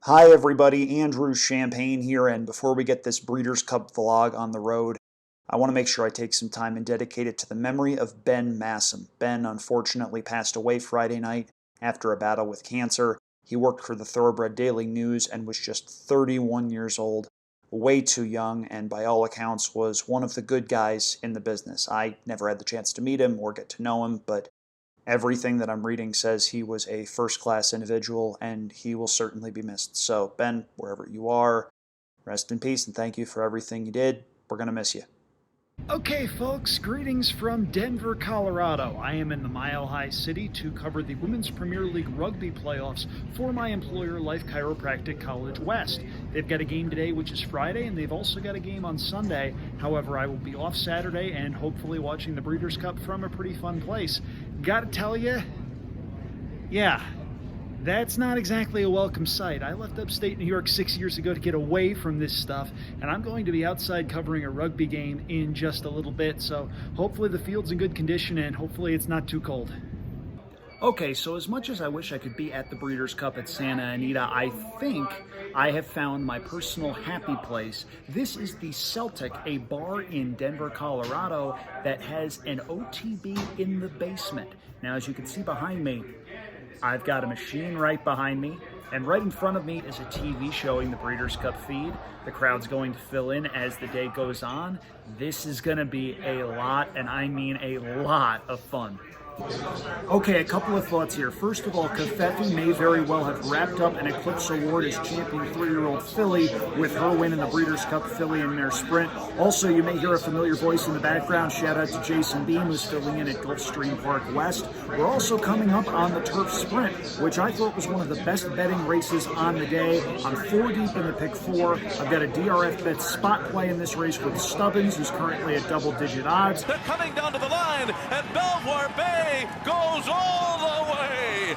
Hi everybody, Andrew Champagne here, and before we get this Breeders' Cup vlog on the road, I want to make sure I take some time and dedicate it to the memory of Ben Massam. Ben unfortunately passed away Friday night after a battle with cancer. He worked for the Thoroughbred Daily News and was just 31 years old, way too young, and by all accounts was one of the good guys in the business. I never had the chance to meet him or get to know him, but everything that I'm reading says he was a first-class individual, and he will certainly be missed. So, Ben, wherever you are, rest in peace, and thank you for everything you did. We're going to miss you. Okay, folks, greetings from Denver, Colorado. I am in the Mile High City to cover the Women's Premier League Rugby playoffs for my employer, Life Chiropractic College West. They've got a game today, which is Friday, and they've also got a game on Sunday. However, I will be off Saturday and hopefully watching the Breeders' Cup from a pretty fun place. Gotta tell you, yeah, that's not exactly a welcome sight. I left upstate New York 6 years ago to get away from this stuff, and I'm going to be outside covering a rugby game in just a little bit, so hopefully the field's in good condition and hopefully it's not too cold. Okay, so as much as I wish I could be at the Breeders' Cup at Santa Anita, I think I have found my personal happy place. This is the Celtic, a bar in Denver, Colorado that has an OTB in the basement. Now, as you can see behind me, I've got a machine right behind me, and right in front of me is a TV showing the Breeders' Cup feed. The crowd's going to fill in as the day goes on. This is going to be a lot, and I mean a lot of fun. Okay, a couple of thoughts here. First of all, Kafefi may very well have wrapped up an Eclipse Award as champion 3-year-old filly with her win in the Breeders' Cup filly and mare sprint. Also, you may hear a familiar voice in the background. Shout out to Jason Beam, who's filling in at Gulfstream Park West. We're also coming up on the Turf Sprint, which I thought was one of the best betting races on the day. I'm 4 deep in the pick 4. I've got a DRF bet spot play in this race with Stubbins, who's currently at double-digit odds. They're coming down to the line, and Belvoir Bay goes all the way.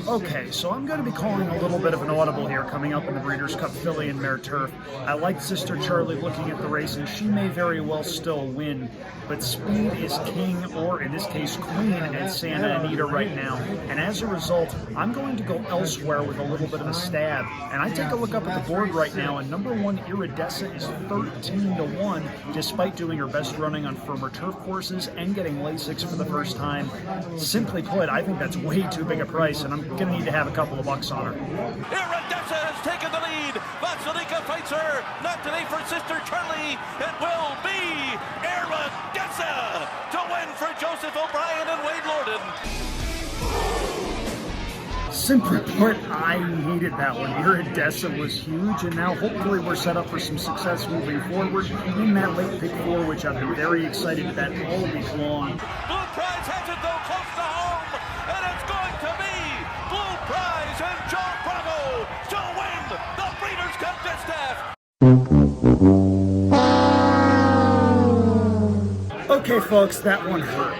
Okay, so I'm going to be calling a little bit of an audible here coming up in the Breeders' Cup filly and mare turf. I like Sister Charlie looking at the race, and she may very well still win, but speed is king, or in this case queen, at Santa Anita right now, and as a result, I'm going to go elsewhere with a little bit of a stab. And I take a look up at the board right now, and number 1 Iridescent is 13-1, despite doing her best running on firmer turf courses and getting Lasix for the first time. Simply put, I think that's way too big a price, and I'm going to need to have a couple of bucks on her. Iridescent has taken the lead. Vasilika fights her. Not today for Sister Charlie. It will be Iridescent to win for Joseph O'Brien and Wade Lorden. Simply put, I needed that one. Iridescent was huge, and now hopefully we're set up for some success moving forward in that late pick 4, which I've been very excited about all week long. Blue Prize has it though close to home, and it's going to be Blue Prize and Joe Bravo to win the Breeders' Cup Distaff. Okay, folks, that one hurt.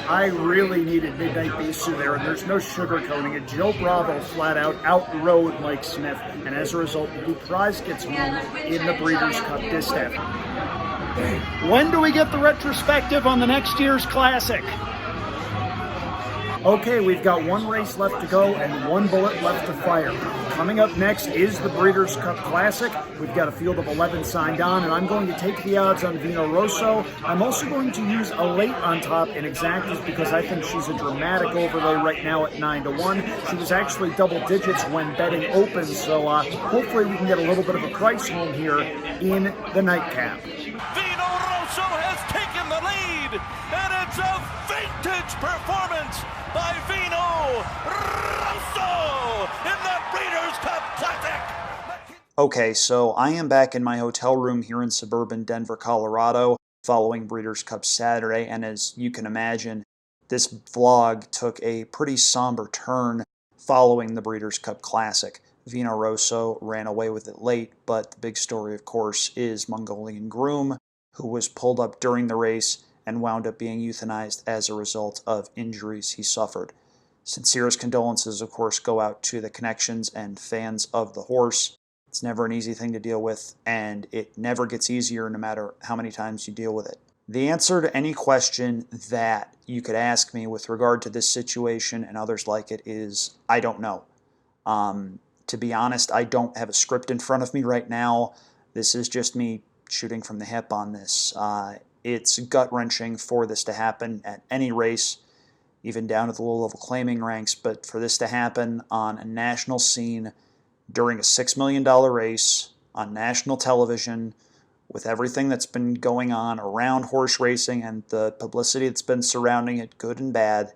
I really needed Midnight Bisu there, and there's no sugarcoating it. Joe Bravo flat out outrode Mike Smith, and as a result, Blue Prize gets home in the Breeders' Cup Distaff. When do we get the retrospective on the next year's Classic? Okay, we've got 1 race left to go and 1 bullet left to fire. Coming up next is the Breeders' Cup Classic. We've got a field of 11 signed on, and I'm going to take the odds on Vino Rosso. I'm also going to use a late on top in exactas because I think she's a dramatic overlay right now at 9-1. She was actually double digits when betting open, so hopefully we can get a little bit of a price home here in the nightcap. Vino Rosso has taken the lead, and it's a vintage performance by Vino Rosso in the Breeders' Cup Classic. Okay, so I am back in my hotel room here in suburban Denver, Colorado, following Breeders' Cup Saturday, and as you can imagine, this vlog took a pretty somber turn following the Breeders' Cup Classic. Vino Rosso ran away with it late, but the big story, of course, is Mongolian Groom, who was pulled up during the race and wound up being euthanized as a result of injuries he suffered. Sincerest condolences, of course, go out to the connections and fans of the horse. It's never an easy thing to deal with, and it never gets easier no matter how many times you deal with it. The answer to any question that you could ask me with regard to this situation and others like it is I don't know. To be honest, I don't have a script in front of me right now. This is just me shooting from the hip on this. It's gut-wrenching for this to happen at any race, even down to the low-level claiming ranks, but for this to happen on a national scene during a $6 million race on national television, with everything that's been going on around horse racing and the publicity that's been surrounding it, good and bad,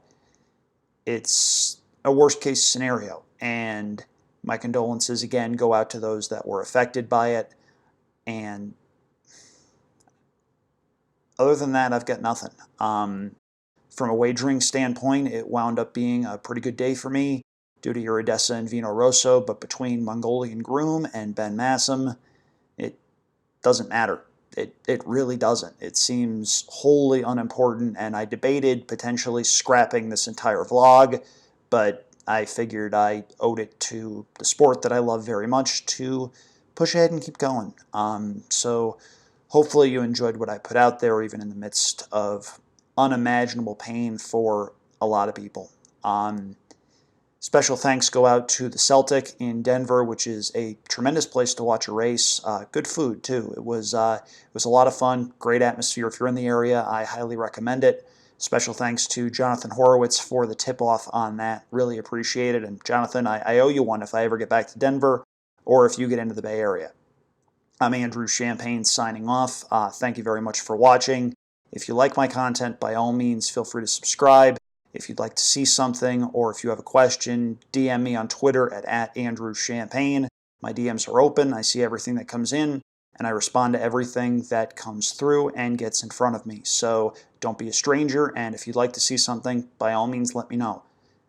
it's a worst-case scenario. And my condolences again go out to those that were affected by it. And other than that, I've got nothing. From a wagering standpoint, it wound up being a pretty good day for me due to Iridescent and Vino Rosso, but between Mongolian Groom and Ben Massam, it doesn't matter. It really doesn't. It seems wholly unimportant, and I debated potentially scrapping this entire vlog, but I figured I owed it to the sport that I love very much to push ahead and keep going. So hopefully you enjoyed what I put out there, even in the midst of unimaginable pain for a lot of people. Special thanks go out to the Celtic in Denver, which is a tremendous place to watch a race. Good food, too. It was a lot of fun, great atmosphere. If you're in the area, I highly recommend it. Special thanks to Jonathan Horowitz for the tip-off on that. Really appreciate it. And Jonathan, I owe you one if I ever get back to Denver or if you get into the Bay Area. I'm Andrew Champagne signing off. Thank you very much for watching. If you like my content, by all means, feel free to subscribe. If you'd like to see something or if you have a question, DM me on Twitter at @AndrewChampagne. My DMs are open. I see everything that comes in, and I respond to everything that comes through and gets in front of me. So don't be a stranger, and if you'd like to see something, by all means, let me know.